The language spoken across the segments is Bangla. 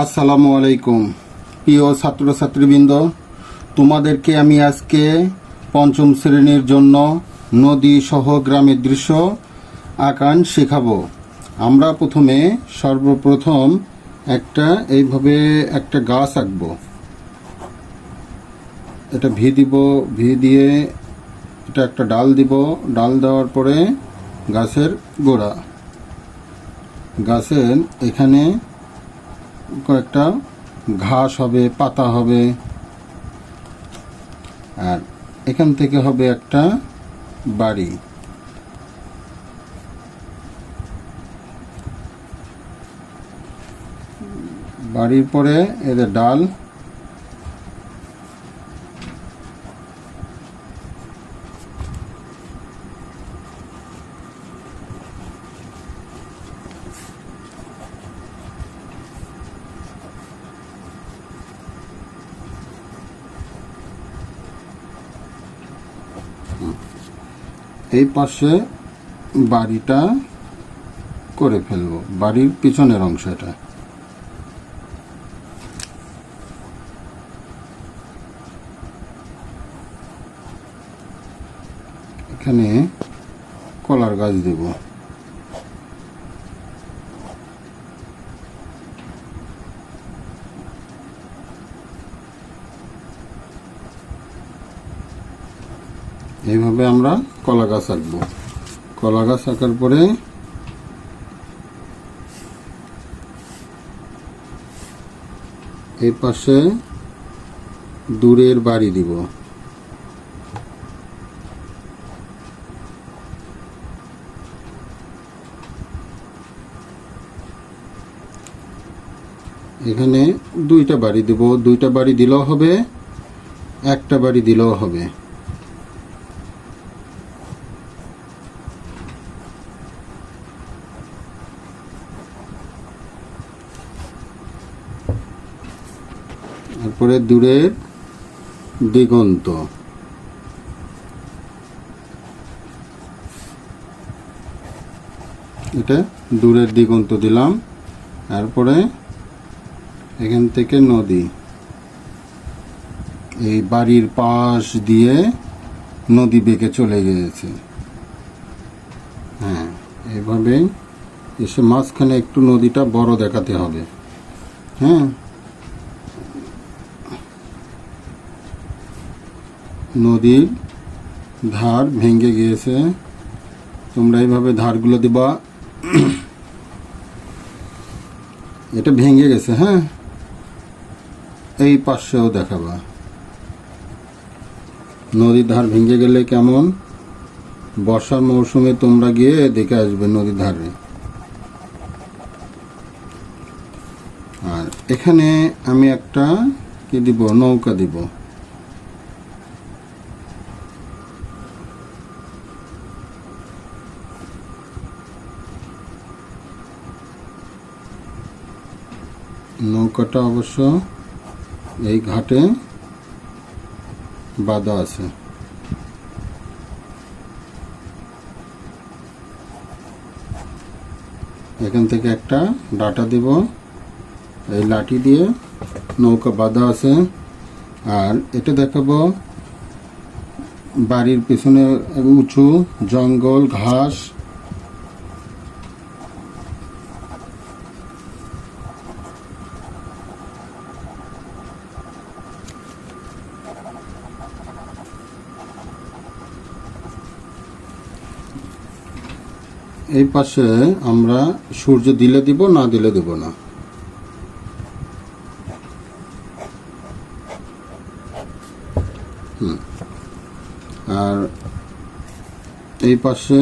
আসসালামু আলাইকুম প্রিয় ছাত্রছাত্রীবৃন্দ, তোমাদেরকে আমি আজকে পঞ্চম শ্রেণীর জন্য নদী সহ গ্রামের দৃশ্য আঁকান শেখাবো। আমরা সর্বপ্রথম এইভাবে একটা গাছ আঁকবো। এটা ভি দিব, ভি দিয়ে এটা একটা ডাল দিব, ডাল দেওয়ার পরে গাছের গোড়া, গাছের এখানে কয়েকটা ঘাস হবে, পাতা হবে, আর এখান থেকে হবে একটা বাড়ি। বাড়ির পরে এদের ডাল, এই পাশে বাড়িটা করে ফেলবো, বাড়ির পিছনের অংশটা। এখানে কলার গাছ দেব। এইভাবে আমরা কলা গাছ আঁকবো। কলা গাছ আঁকার পরে এই পাশে দূরের বাড়ি দিব। এখানে দুইটা বাড়ি দিব। দুইটা বাড়ি দিলেও হবে, একটা বাড়ি দিলেও হবে। তারপরে দূরের দিগন্ত, এটা দূরের দিগন্ত দিলাম। তারপরে এখান থেকে নদী, এই বাড়ির পাশ দিয়ে নদী বেঁকে চলে গিয়েছে। হ্যাঁ, এইভাবে এসে মাঝখানে একটু নদীটা বড় দেখাতে হবে। হ্যাঁ, নদীর ধার ভেঙে গিয়েছে, তোমরা এইভাবে ধারগুলো দিবা। এটা ভেঙে গেছে। হ্যাঁ, এই পাশেও দেখাবা। নদীর ধার ভেঙে গেলে কেমন, বর্ষার মৌসুমে তোমরা গিয়ে দেখে আসবে নদীর ধারে। আর এখানে আমি একটা কি দিব, নৌকা দিব। নৌকাটা অবশ্য এই ঘাটে বাঁধা আছে। এখান থেকে একটা ডাটা দিব, এই লাঠি দিয়ে নৌকা বাঁধা আছে। আর এটা দেখাবো বাড়ির পিছনে উঁচু জঙ্গল, ঘাস। এই পাশে আমরা সূর্য দিলে দিব, না দিলে দেব না। আর এই পাশে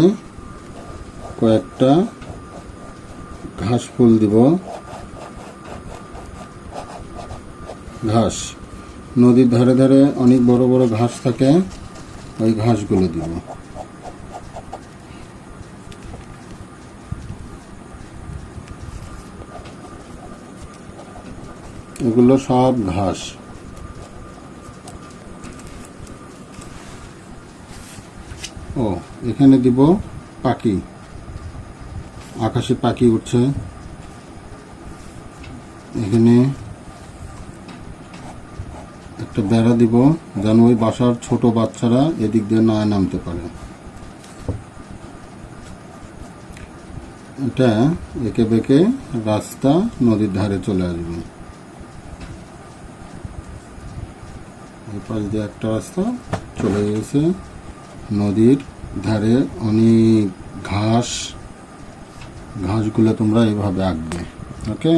কয়েকটা ঘাস ফুল দিব। ঘাস, নদীর ধারে ধারে অনেক বড় বড় ঘাস থাকে, ওই ঘাসগুলো দিব। এগুলো সব ঘাস। ও, এখানে দিব পাখি, আকাশে পাখি উঠছে। এখানে একটা বেড়া দিব, যেন ওই বাসার ছোট বাচ্চারা এদিক দিয়ে না নামতে পারে। এটা এঁকে বেঁকে রাস্তা নদীর ধারে চলে আসবে। এই পাশ দিয়ে একটা রাস্তা চলে গেছে। নদীর ধারে অনেক ঘাসগুলো তোমরা এইভাবে আঁকবে। ওকে,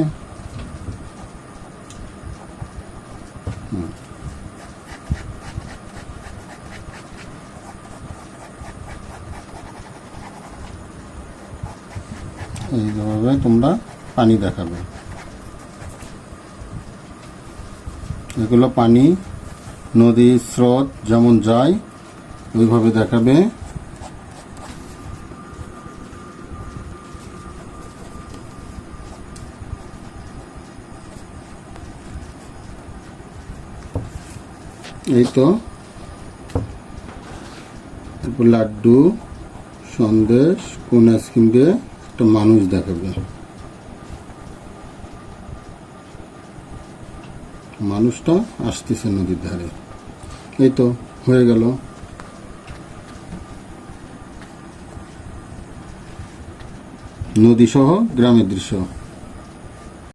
এইভাবে তোমরা পানি দেখাবে। এগুলো পানি নদীর স্রোত যেমন যায় ওইভাবে দেখাবে। এই তো, তারপর লাড্ডু, সন্দেশ, কোন আইসক্রিম দিয়ে একটা মানুষ দেখাবে। মানুষটা আসতেছে নদীর ধারে। এই তো হয়ে গেল নদী সহ গ্রামের দৃশ্য।